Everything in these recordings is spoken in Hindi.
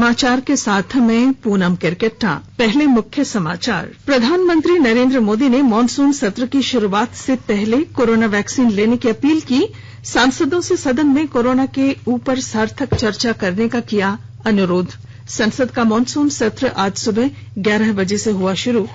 समाचार के साथ मैं पूनम किरकेट्टा। पहले मुख्य समाचार। प्रधानमंत्री नरेंद्र मोदी ने मॉनसून सत्र की शुरुआत से पहले कोरोना वैक्सीन लेने की अपील की। सांसदों से सदन में कोरोना के ऊपर सार्थक चर्चा करने का किया अनुरोध। संसद का मॉनसून सत्र आज सुबह 11 बजे से हुआ शुरू।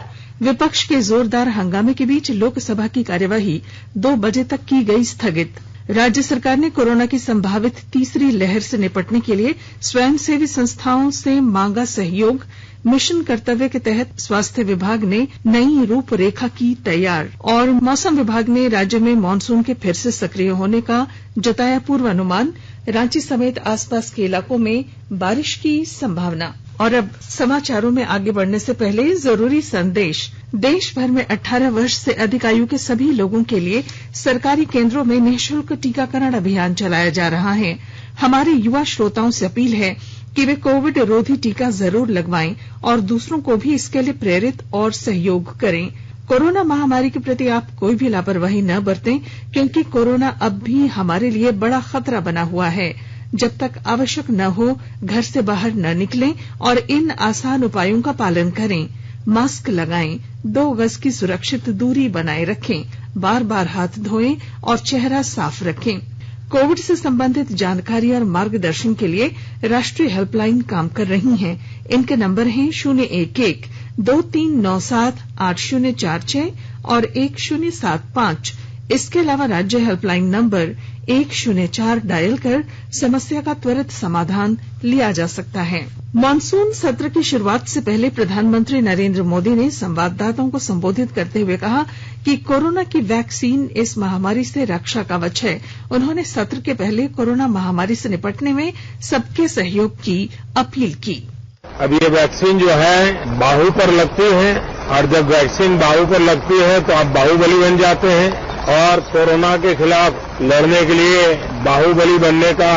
विपक्ष के जोरदार हंगामे के बीच लोकसभा की कार्यवाही 2 बजे तक की गई स्थगित। राज्य सरकार ने कोरोना की संभावित तीसरी लहर से निपटने के लिए स्वयंसेवी संस्थाओं से मांगा सहयोग। मिशन कर्तव्य के तहत स्वास्थ्य विभाग ने नई रूपरेखा की तैयार। और मौसम विभाग ने राज्य में मॉनसून के फिर से सक्रिय होने का जताया पूर्वानुमान। रांची समेत आसपास के इलाकों में बारिश की संभावना। और अब समाचारों में आगे बढ़ने से पहले जरूरी संदेश। देश भर में 18 वर्ष से अधिक आयु के सभी लोगों के लिए सरकारी केंद्रों में निःशुल्क टीकाकरण अभियान चलाया जा रहा है। हमारे युवा श्रोताओं से अपील है कि वे कोविड रोधी टीका जरूर लगवाएं और दूसरों को भी इसके लिए प्रेरित और सहयोग करें। कोरोना महामारी के प्रति आप कोई भी लापरवाही न बरतें, क्योंकि कोरोना अब भी हमारे लिए बड़ा खतरा बना हुआ है। जब तक आवश्यक न हो घर से बाहर न निकलें और इन आसान उपायों का पालन करें। मास्क लगाएं, 2 गज की सुरक्षित दूरी बनाए रखें, बार बार हाथ धोएं और चेहरा साफ रखें। कोविड से संबंधित जानकारी और मार्गदर्शन के लिए राष्ट्रीय हेल्पलाइन काम कर रही हैं। इनके नंबर हैं 011-2397-8046 और 1075। इसके अलावा राज्य हेल्पलाइन नंबर 104 डायल कर समस्या का त्वरित समाधान लिया जा सकता है। मॉनसून सत्र की शुरुआत से पहले प्रधानमंत्री नरेंद्र मोदी ने संवाददाताओं को संबोधित करते हुए कहा कि कोरोना की वैक्सीन इस महामारी से रक्षा कवच है। उन्होंने सत्र के पहले कोरोना महामारी से निपटने में सबके सहयोग की अपील की। अब ये वैक्सीन जो है बाहु पर लगती है और जब वैक्सीन बाहु पर लगती है तो आप बाहुबली बन जाते हैं। और कोरोना के खिलाफ लड़ने के लिए बाहुबली बनने का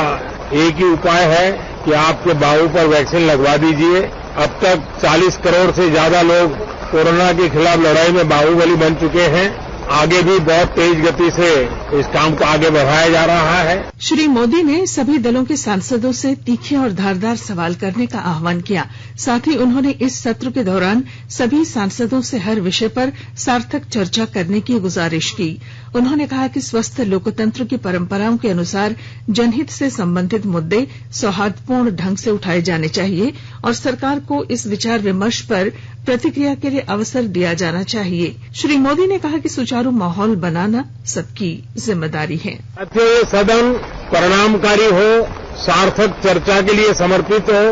एक ही उपाय है कि आपके बाहु पर वैक्सीन लगवा दीजिए। अब तक 40 करोड़ से ज्यादा लोग कोरोना के खिलाफ लड़ाई में बाहुबली बन चुके हैं। आगे भी बहुत तेज गति से इस काम को आगे बढ़ाया जा रहा है। श्री मोदी ने सभी दलों के सांसदों से तीखे और धारदार सवाल करने का आह्वान किया। साथ ही उन्होंने इस सत्र के दौरान सभी सांसदों से हर विषय पर सार्थक चर्चा करने की गुजारिश की। उन्होंने कहा कि स्वस्थ लोकतंत्र की परंपराओं के अनुसार जनहित से संबंधित मुद्दे सौहार्दपूर्ण ढंग से उठाए जाने चाहिए और सरकार को इस विचार विमर्श पर प्रतिक्रिया के लिए अवसर दिया जाना चाहिए। श्री मोदी ने कहा कि सुचारू माहौल बनाना सबकी जिम्मेदारी है। ये सदन परिणामकारी हो, सार्थक चर्चा के लिए समर्पित हो।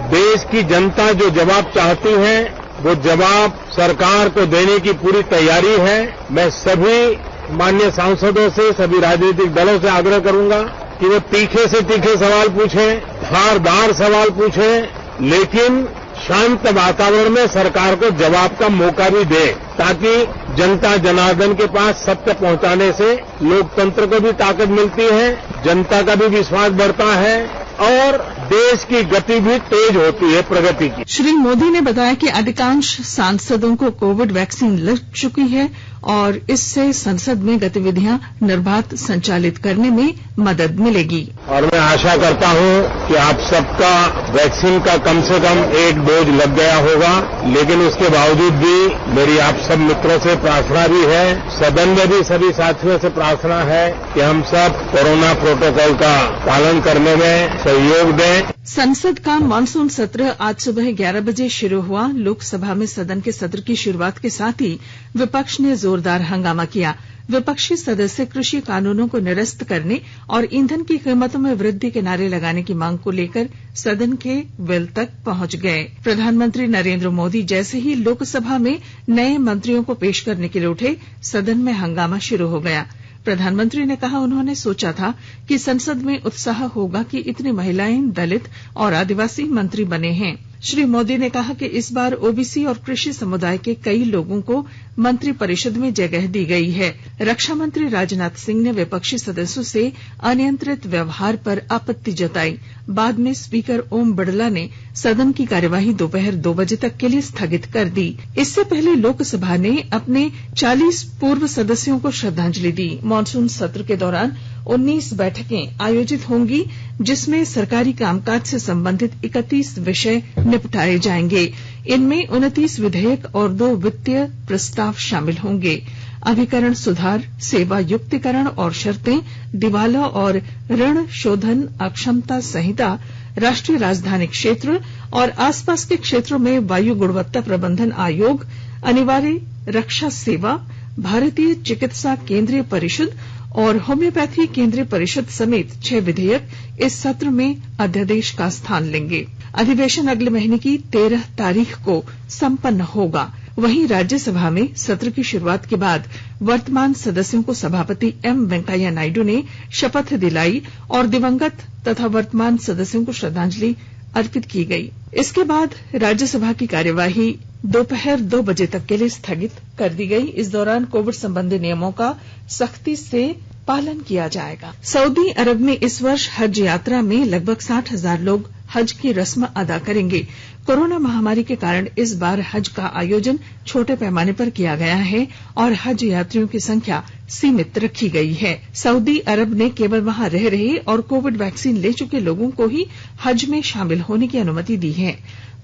देश की जनता जो जवाब चाहती है वो जवाब सरकार को देने की पूरी तैयारी है। मैं सभी माननीय सांसदों से, सभी राजनीतिक दलों से आग्रह करूंगा कि वो तीखे से तीखे सवाल पूछें, धारदार सवाल पूछें, लेकिन शांत वातावरण में सरकार को जवाब का मौका भी दे, ताकि जनता जनार्दन के पास सत्य पहुंचाने से लोकतंत्र को भी ताकत मिलती है, जनता का भी विश्वास बढ़ता है और देश की गति भी तेज होती है प्रगति की। श्री मोदी ने बताया कि अधिकांश सांसदों को कोविड वैक्सीन लग चुकी है और इससे संसद में गतिविधियां निर्बाध संचालित करने में मदद मिलेगी। और मैं आशा करता हूं कि आप सबका वैक्सीन का कम से कम 1 डोज लग गया होगा, लेकिन उसके बावजूद भी मेरी आप सब मित्रों से प्रार्थना भी है, सदन में भी सभी साथियों से प्रार्थना है कि हम सब कोरोना प्रोटोकॉल का पालन करने में सहयोग दें। संसद का मानसून सत्र आज सुबह 11 बजे शुरू हुआ। लोकसभा में सदन के सत्र की शुरुआत के साथ ही विपक्ष ने जोरदार हंगामा किया। विपक्षी सदस्य कृषि कानूनों को निरस्त करने और ईंधन की कीमतों में वृद्धि के नारे लगाने की मांग को लेकर सदन के वेल तक पहुंच गए। प्रधानमंत्री नरेंद्र मोदी जैसे ही लोकसभा में नए मंत्रियों को पेश करने के लिए उठे, सदन में हंगामा शुरू हो गया। प्रधानमंत्री ने कहा उन्होंने सोचा था कि संसद में उत्साह होगा कि इतनी महिलाएं, दलित और आदिवासी मंत्री बने हैं। श्री मोदी ने कहा कि इस बार ओबीसी और कृषि समुदाय के कई लोगों को मंत्रिपरिषद में जगह दी गई है। रक्षा मंत्री राजनाथ सिंह ने विपक्षी सदस्यों से अनियंत्रित व्यवहार पर आपत्ति जताई। बाद में स्पीकर ओम बिड़ला ने सदन की कार्यवाही दोपहर 2 बजे तक के लिए स्थगित कर दी। इससे पहले लोकसभा ने अपने 40 पूर्व सदस्यों को श्रद्धांजलि दी। मानसून सत्र के दौरान 19 बैठकें आयोजित होंगी, जिसमें सरकारी कामकाज से संबंधित 31 विषय निपटाए जाएंगे। इनमें 29 विधेयक और 2 वित्तीय प्रस्ताव शामिल होंगे। अभिकरण सुधार, सेवा युक्तिकरण और शर्तें, दिवाला और ऋण शोधन अक्षमता संहिता, राष्ट्रीय राजधानी क्षेत्र और आसपास के क्षेत्रों में वायु गुणवत्ता प्रबंधन आयोग, अनिवार्य रक्षा सेवा, भारतीय चिकित्सा केंद्रीय परिषद और होम्योपैथी केंद्रीय परिषद समेत 6 विधेयक इस सत्र में अध्यादेश का स्थान लेंगे। अधिवेशन अगले महीने की 13 तारीख को संपन्न होगा। वहीं राज्यसभा में सत्र की शुरुआत के बाद वर्तमान सदस्यों को सभापति एम वेंकैया नायडू ने शपथ दिलाई और दिवंगत तथा वर्तमान सदस्यों को श्रद्धांजलि अर्पित की गई। इसके बाद राज्यसभा की कार्यवाही दोपहर 2 बजे तक के लिए स्थगित कर दी गई। इस दौरान कोविड संबंधी नियमों का सख्ती से पालन किया जाएगा। सऊदी अरब में इस वर्ष हज यात्रा में लगभग 60,000 लोग हज की रस्म अदा करेंगे। कोरोना महामारी के कारण इस बार हज का आयोजन छोटे पैमाने पर किया गया है और हज यात्रियों की संख्या सीमित रखी गई है। सऊदी अरब ने केवल वहां रह रहे और कोविड वैक्सीन ले चुके लोगों को ही हज में शामिल होने की अनुमति दी है।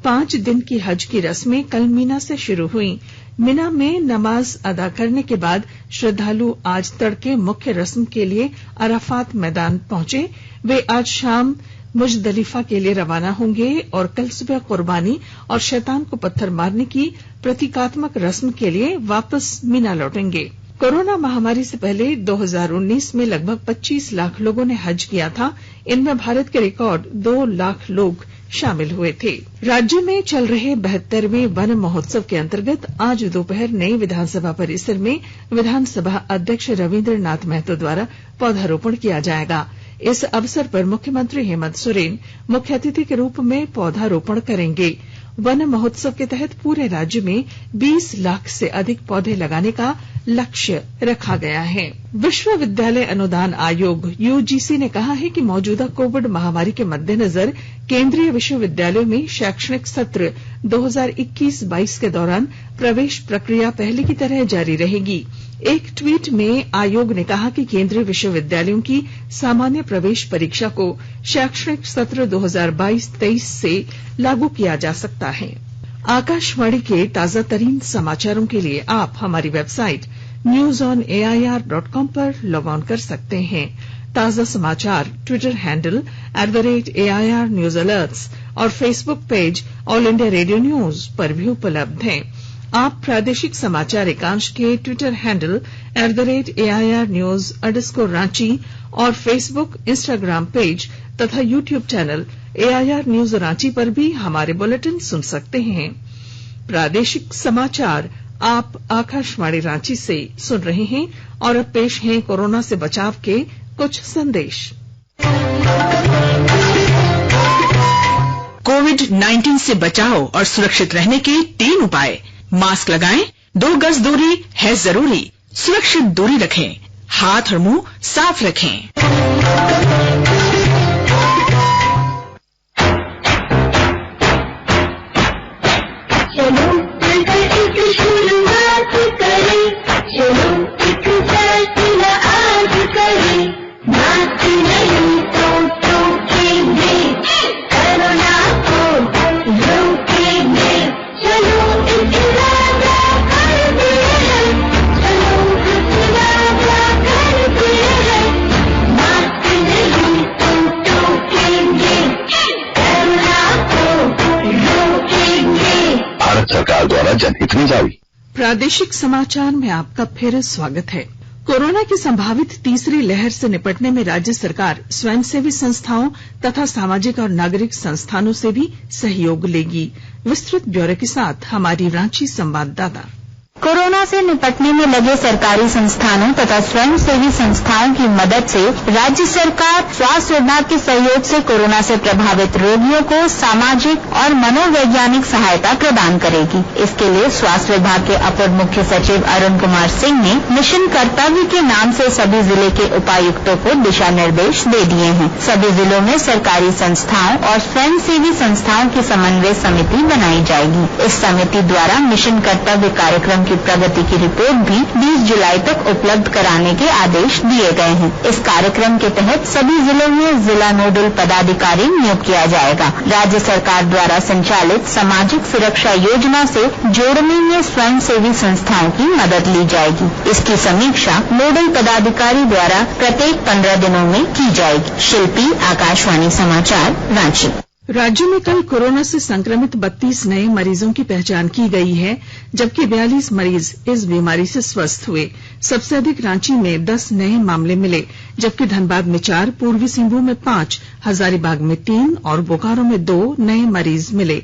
5 दिन की हज की रस्में कल मीना से शुरू हुई। मीना में नमाज अदा करने के बाद श्रद्धालु आज तड़के मुख्य रस्म के लिए अराफात मैदान पहुंचे। वे आज शाम मुजदलिफा के लिए रवाना होंगे और कल सुबह कुर्बानी और शैतान को पत्थर मारने की प्रतीकात्मक रस्म के लिए वापस मीना लौटेंगे। कोरोना महामारी से पहले 2019 में लगभग 25 लाख लोगों ने हज किया था। इनमें भारत के रिकॉर्ड 2 लाख लोग शामिल हुए थे। राज्य में चल रहे 72वें वन महोत्सव के अंतर्गत आज दोपहर नई विधानसभा परिसर में विधानसभा अध्यक्ष रविंद्र नाथ महतो द्वारा पौधारोपण किया जाएगा। इस अवसर पर मुख्यमंत्री हेमंत सोरेन मुख्य अतिथि के रूप में पौधारोपण करेंगे। वन महोत्सव के तहत पूरे राज्य में 20 लाख से अधिक पौधे लगाने का लक्ष्य रखा गया है। विश्वविद्यालय अनुदान आयोग यूजीसी ने कहा है कि मौजूदा कोविड महामारी के मद्देनजर केंद्रीय विश्वविद्यालयों में शैक्षणिक सत्र 2021-22 के दौरान प्रवेश प्रक्रिया पहले की तरह जारी रहेगी। एक ट्वीट में आयोग ने कहा कि केंद्रीय विश्वविद्यालयों की सामान्य प्रवेश परीक्षा को शैक्षणिक सत्र 2022-23 से लागू किया जा सकता है। आकाशवाणी के ताजा तरीन समाचारों के लिए आप हमारी वेबसाइट newsonair.com पर लॉग ऑन कर सकते हैं। ताजा समाचार Twitter handle @AIR News Alerts और Facebook page all India radio news पर भी उपलब्ध हैं। आप प्रादेशिक समाचार एकांश के ट्विटर हैंडल @AIR News _ और फेसबुक, इंस्टाग्राम पेज तथा YouTube channel AIR News Ranchi पर भी हमारे बुलेटिन सुन सकते हैं। प्रादेशिक समाचार आप आकाशवाणी रांची से सुन रहे हैं और अब पेश हैं कोरोना से बचाव के कुछ संदेश। कोविड-19 से बचाव और सुरक्षित रहने के 3 उपाय। मास्क लगाएं, 2 गज दूरी है जरूरी, सुरक्षित दूरी रखें, हाथ और मुंह साफ रखें। सरकार द्वारा जनहित में जारी। प्रादेशिक समाचार में आपका फिर स्वागत है। कोरोना की संभावित तीसरी लहर से निपटने में राज्य सरकार स्वयंसेवी संस्थाओं तथा सामाजिक और नागरिक संस्थानों से भी सहयोग लेगी। विस्तृत ब्यौरे के साथ हमारी रांची संवाददाता। कोरोना से निपटने में लगे सरकारी संस्थानों तथा स्वयंसेवी संस्थाओं की मदद से राज्य सरकार स्वास्थ्य विभाग के सहयोग से कोरोना से प्रभावित रोगियों को सामाजिक और मनोवैज्ञानिक सहायता प्रदान करेगी। इसके लिए स्वास्थ्य विभाग के अपर मुख्य सचिव अरुण कुमार सिंह ने मिशन कर्तव्य के नाम से सभी जिले के उपायुक्तों को दिशा निर्देश दे दिए हैं। सभी जिलों में सरकारी संस्थाओं और स्वयंसेवी संस्थाओं की समन्वय समिति बनाई जाएगी। इस समिति द्वारा मिशन कर्तव्य कार्यक्रम की प्रगति की रिपोर्ट भी 20 जुलाई तक उपलब्ध कराने के आदेश दिए गए हैं। इस कार्यक्रम के तहत सभी जिलों में जिला नोडल पदाधिकारी नियुक्त किया जाएगा। राज्य सरकार द्वारा संचालित सामाजिक सुरक्षा योजना से जोड़ने में स्वयंसेवी संस्थाओं की मदद ली जाएगी। इसकी समीक्षा नोडल पदाधिकारी द्वारा प्रत्येक 15 दिनों में की जाएगी। शिल्पी, आकाशवाणी समाचार, रांची। राज्य में कल कोरोना से संक्रमित 32 नए मरीजों की पहचान की गई है, जबकि 42 मरीज इस बीमारी से स्वस्थ हुए। सबसे अधिक रांची में 10 नए मामले मिले, जबकि धनबाद में 4, पूर्वी सिंहभूम में 5, हजारीबाग में 3 और बोकारो में 2 नए मरीज मिले।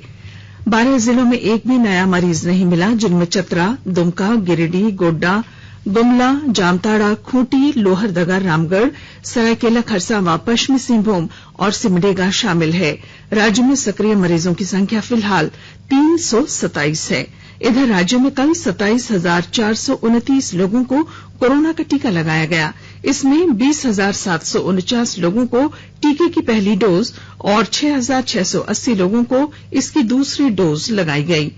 12 जिलों में एक भी नया मरीज नहीं मिला, जिनमें चतरा, दुमका, गिरिडीह, गोड्डा, गुमला, जामताड़ा, खूंटी, लोहरदगा, रामगढ़, सरायकेला खरसावां, पश्चिमी सिंहभूम और सिमडेगा शामिल है। राज्य में सक्रिय मरीजों की संख्या फिलहाल 327 है। इधर राज्य में कल 27,429 लोगों को कोरोना का टीका लगाया गया। इसमें 20,749 लोगों को टीके की पहली डोज और 6,680 लोगों को इसकी दूसरी डोज लगाई गई।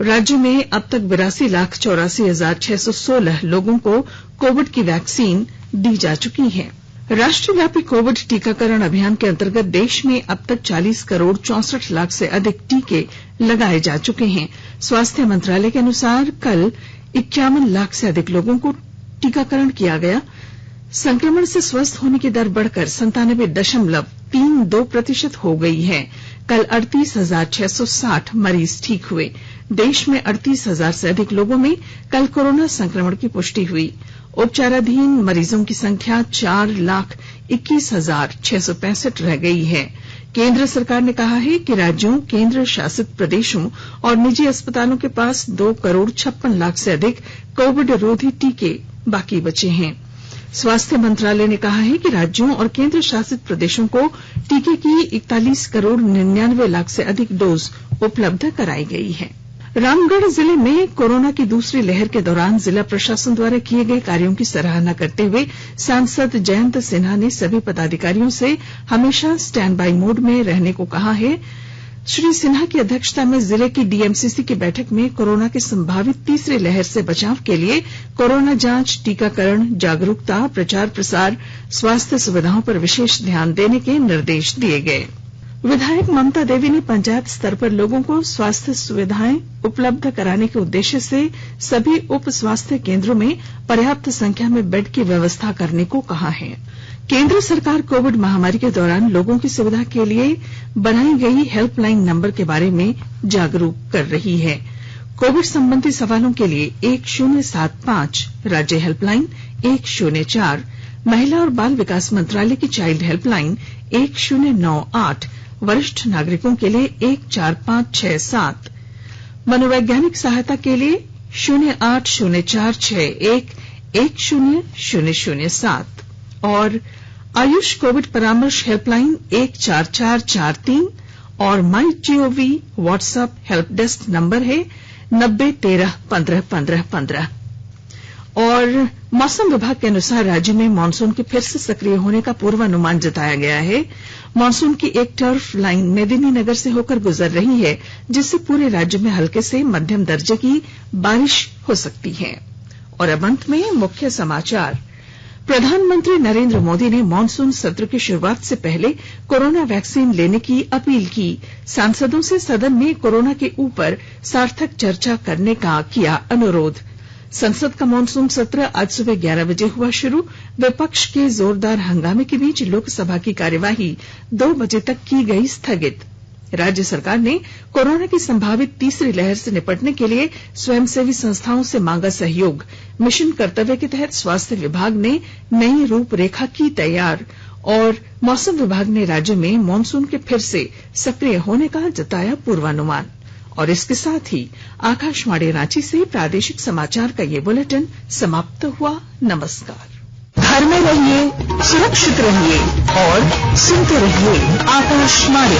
राज्य में अब तक 82,84,616 लोगों को कोविड की वैक्सीन दी जा चुकी है। राष्ट्रव्यापी कोविड टीकाकरण अभियान के अंतर्गत देश में अब तक 40 करोड़ 64 लाख से अधिक टीके लगाए जा चुके हैं। स्वास्थ्य मंत्रालय के अनुसार कल 51 लाख से अधिक लोगों को टीकाकरण किया गया। संक्रमण से स्वस्थ होने की दर बढ़कर 97.32% हो गई है। कल 38,660 मरीज ठीक हुए। देश में 38,000 से अधिक लोगों में कल कोरोना संक्रमण की पुष्टि हुई। उपचाराधीन मरीजों की संख्या 4,21,665 रह गई है। केंद्र सरकार ने कहा है कि राज्यों, केंद्र शासित प्रदेशों और निजी अस्पतालों के पास 2 करोड़ 56 लाख से अधिक कोविड रोधी टीके बाकी बचे हैं। स्वास्थ्य मंत्रालय ने कहा है कि राज्यों और केंद्र शासित प्रदेशों को टीके की 41 करोड़ 99 लाख से अधिक डोज उपलब्ध कराई गई है। रामगढ़ जिले में कोरोना की दूसरी लहर के दौरान जिला प्रशासन द्वारा किए गए कार्यों की सराहना करते हुए सांसद जयंत सिन्हा ने सभी पदाधिकारियों से हमेशा स्टैंड बाई मोड में रहने को कहा है। श्री सिन्हा की अध्यक्षता में जिले की डीएमसीसी की बैठक में कोरोना की संभावित तीसरी लहर से बचाव के लिए कोरोना जांच, टीकाकरण, जागरूकता, प्रचार प्रसार, स्वास्थ्य सुविधाओं पर विशेष ध्यान देने के निर्देश दिए गए। विधायक ममता देवी ने पंचायत स्तर पर लोगों को स्वास्थ्य सुविधाएं उपलब्ध कराने के उद्देश्य से सभी उप स्वास्थ्य केंद्रों में पर्याप्त संख्या में बेड की व्यवस्था करने को कहा है। केंद्र सरकार कोविड महामारी के दौरान लोगों की सुविधा के लिए बनाई गई हेल्पलाइन नंबर के बारे में जागरूक कर रही है। कोविड संबंधी सवालों के लिए 1075 राज्य हेल्पलाइन, 104 महिला और बाल विकास मंत्रालय की चाइल्ड हेल्पलाइन, 1098 वरिष्ठ नागरिकों के लिए 14567, मनोवैज्ञानिक सहायता के लिए 0804611007 और आयुष कोविड परामर्श हेल्पलाइन 14443 और my GOV WhatsApp help desk number है 9013151515। और मौसम विभाग के अनुसार राज्य में मानसून के फिर से सक्रिय होने का पूर्वानुमान जताया गया है। मानसून की एक टर्फ लाइन मेदिनीनगर से होकर गुजर रही है, जिससे पूरे राज्य में हल्के से मध्यम दर्जे की बारिश हो सकती है। और अब अंत में मुख्य समाचार। प्रधानमंत्री नरेंद्र मोदी ने मॉनसून सत्र की शुरुआत से पहले कोरोना वैक्सीन लेने की अपील की। सांसदों से सदन में कोरोना के ऊपर सार्थक चर्चा करने का किया अनुरोध। संसद का मॉनसून सत्र आज सुबह 11 बजे हुआ शुरू। विपक्ष के जोरदार हंगामे के बीच लोकसभा की कार्यवाही 2 बजे तक की गई स्थगित। राज्य सरकार ने कोरोना की संभावित तीसरी लहर से निपटने के लिए स्वयंसेवी संस्थाओं से मांगा सहयोग। मिशन कर्तव्य के तहत स्वास्थ्य विभाग ने नई रूपरेखा की तैयार। और मौसम विभाग ने राज्य में मॉनसून के फिर से सक्रिय होने का जताया पूर्वानुमान। और इसके साथ ही आकाशवाणी रांची से प्रादेशिक समाचार का ये बुलेटिन समाप्त हुआ। नमस्कार। घर में रहिए, सुरक्षित रहिए और सुनते रहिए आकाशवाणी।